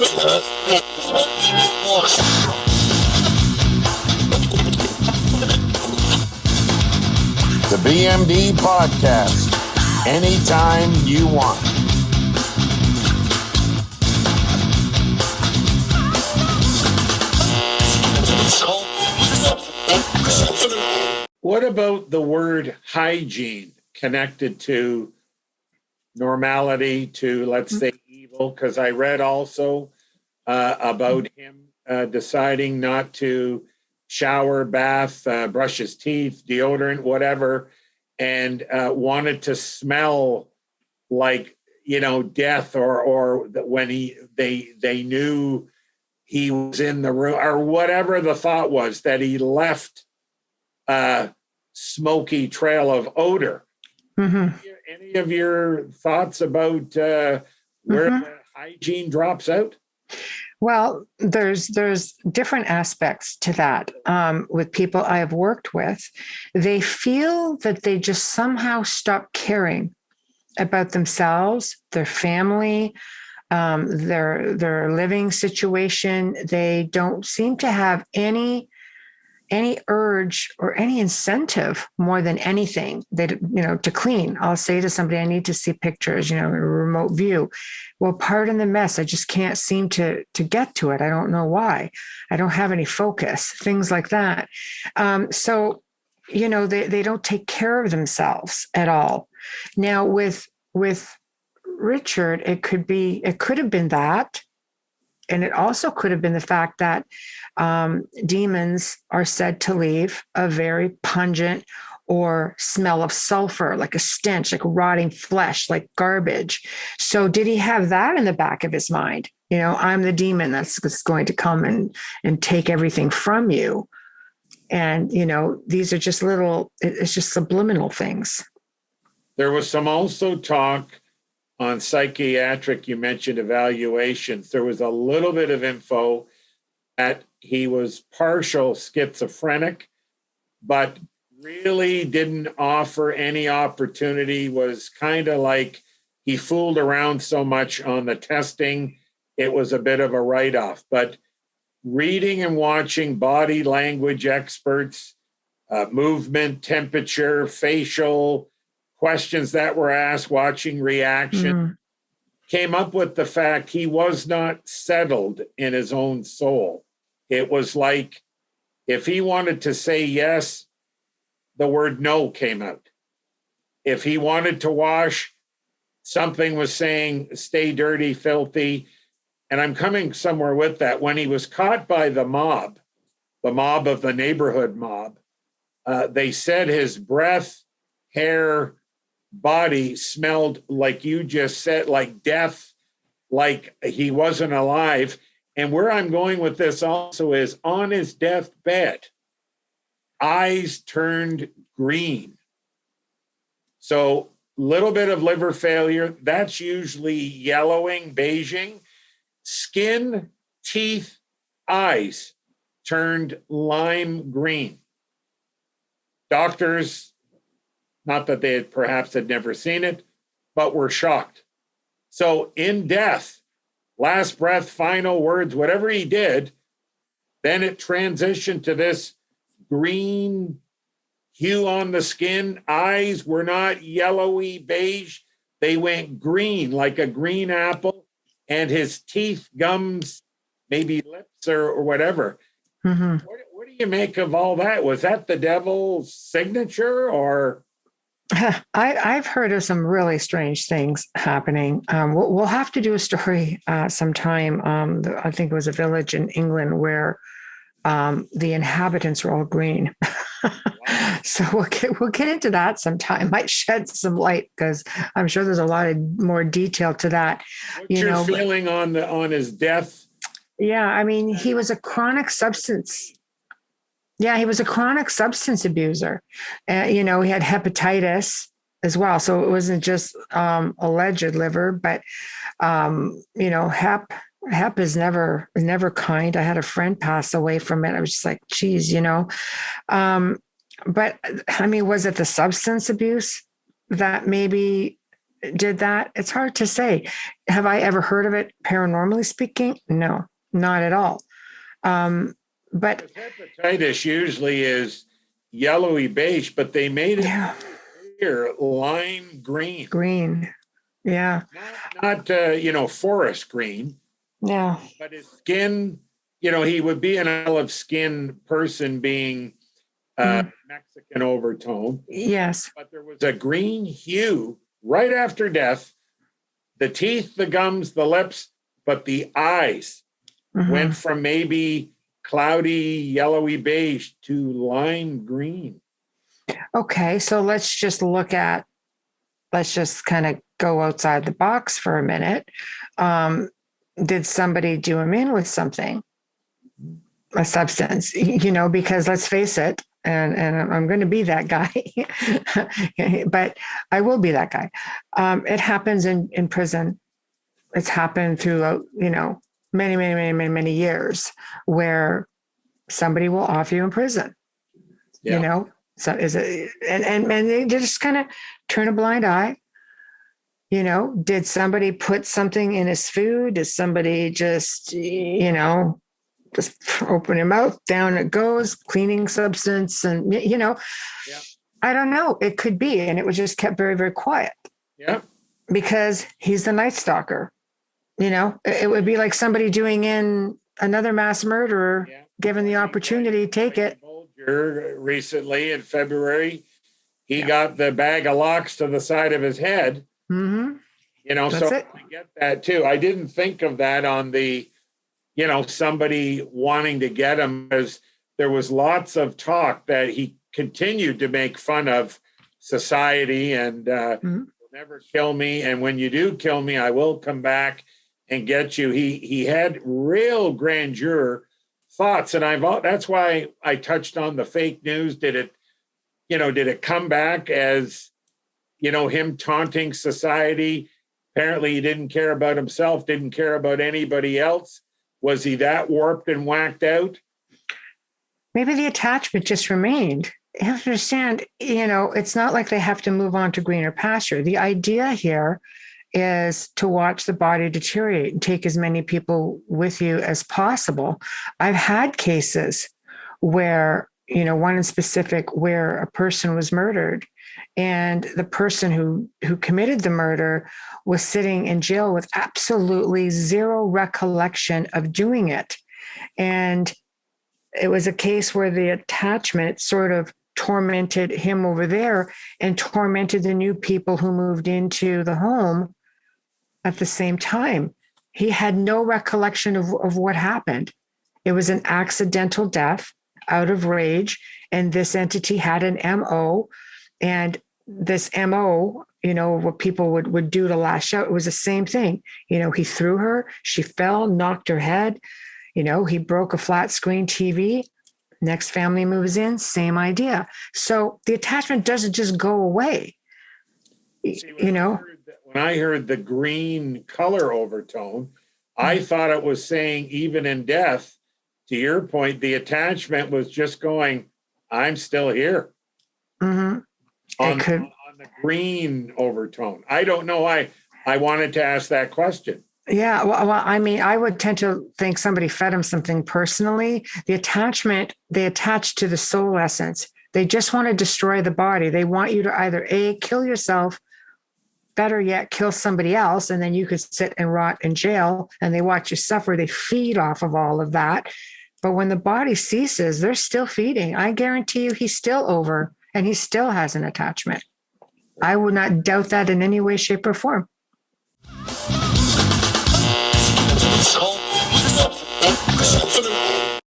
The BMD Podcast, anytime you want. What about the word hygiene connected to normality, to, let's say, evil? Because I read also about him deciding not to shower, bath, brush his teeth, deodorant, whatever, and wanted to smell like, death, or when they knew he was in the room, or whatever the thought was, that he left a smoky trail of odor. Mm-hmm. Any of your thoughts about where the hygiene drops out? Well, there's different aspects to that. With people I have worked with, they feel that they just somehow stop caring about themselves, their family, their living situation. They don't seem to have any urge or any incentive more than anything to clean. I'll say to somebody, I need to see pictures, a remote view. Well, pardon the mess. I just can't seem to get to it. I don't know why. I don't have any focus, things like that. So, they don't take care of themselves at all. Now with Richard, it could have been that. And it also could have been the fact that demons are said to leave a very pungent or smell of sulfur, like a stench, like rotting flesh, like garbage. So did he have that in the back of his mind? I'm the demon that's going to come and take everything from you. And, these are just it's just subliminal things. There was some also talk on psychiatric, you mentioned evaluations. There was a little bit of info that he was partial schizophrenic, but really didn't offer any opportunity, was kind of like he fooled around so much on the testing, it was a bit of a write-off. But reading and watching body language experts, movement, temperature, facial questions that were asked, watching reaction, came up with the fact he was not settled in his own soul. It was like if he wanted to say yes, the word no came out. If he wanted to wash, something was saying, stay dirty, filthy. And I'm coming somewhere with that. When he was caught by the mob of the neighborhood mob, they said his breath, hair, body smelled, like you just said, like death, like he wasn't alive. And where I'm going with this also is on his deathbed, eyes turned green. So little bit of liver failure, that's usually yellowing, beiging. Skin, teeth, eyes turned lime green. Doctors, not that they perhaps had never seen it, but were shocked. So in death, last breath, final words, whatever he did, then it transitioned to this green hue on the skin. Eyes were not yellowy beige. They went green, like a green apple. And his teeth, gums, maybe lips or whatever. Mm-hmm. What do you make of all that? Was that the devil's signature or... I've heard of some really strange things happening. We'll have to do a story sometime. I think it was a village in England where the inhabitants were all green. Wow. So we'll get into that sometime. Might shed some light because I'm sure there's a lot of more detail to that. What's your feeling on his death? Yeah, I mean, he was a chronic substance. Yeah, he was a chronic substance abuser. He had hepatitis as well. So it wasn't just alleged liver, but, hep is never kind. I had a friend pass away from it. I was just like, geez, but I mean, was it the substance abuse that maybe did that? It's hard to say. Have I ever heard of it paranormally speaking? No, not at all. But hepatitis usually is yellowy beige, but they made it yeah, clear lime green. green. Yeah. Not forest green. Yeah. But his skin, he would be an olive skin person being Mexican overtone. Yes. But there was a green hue right after death. The teeth, the gums, the lips, but the eyes went from maybe cloudy, yellowy beige to lime green. Okay. So let's just kind of go outside the box for a minute. Did somebody do him in with something, a substance, because let's face it, and I'm going to be that guy, but I will be that guy. It happens in prison. It's happened through, many, many, many, many, many years where somebody will off you in prison, so is it, and they just kind of turn a blind eye. Did somebody put something in his food? Did somebody just open your mouth, down it goes, cleaning substance, and I don't know. It could be, and it was just kept very, very quiet. Yeah, because he's the Night Stalker. It would be like somebody doing in another mass murderer, given the opportunity, take it. Recently in February, he got the bag of locks to the side of his head. Mm-hmm. So I get that too. I didn't think of that on the, somebody wanting to get him, because there was lots of talk that he continued to make fun of society and you'll never kill me. And when you do kill me, I will come back and get you. He had real grandeur thoughts. And that's why I touched on the fake news. Did it come back as, him taunting society? Apparently he didn't care about himself, didn't care about anybody else. Was he that warped and whacked out? Maybe the attachment just remained. You have to understand, it's not like they have to move on to greener pasture. The idea here is to watch the body deteriorate and take as many people with you as possible. I've had cases where, one in specific where a person was murdered, and the person who committed the murder was sitting in jail with absolutely zero recollection of doing it. And it was a case where the attachment sort of tormented him over there and tormented the new people who moved into the home at the same time. He had no recollection of what happened. It was an accidental death out of rage. And this entity had an MO. And this MO, what people would do to lash out, it was the same thing. He threw her, she fell, knocked her head. He broke a flat screen TV. Next family moves in, same idea. So the attachment doesn't just go away. When I heard the green color overtone, I thought it was saying even in death, to your point, the attachment was just going, I'm still here. Mm-hmm. On the green overtone. I don't know. I wanted to ask that question. Yeah. Well, I would tend to think somebody fed him something personally. The attachment, they attach to the soul essence. They just want to destroy the body. They want you to either kill yourself, better yet, kill somebody else, and then you could sit and rot in jail, and they watch you suffer. They feed off of all of that. But when the body ceases, they're still feeding. I guarantee you he's still over, and he still has an attachment. I would not doubt that in any way, shape, or form.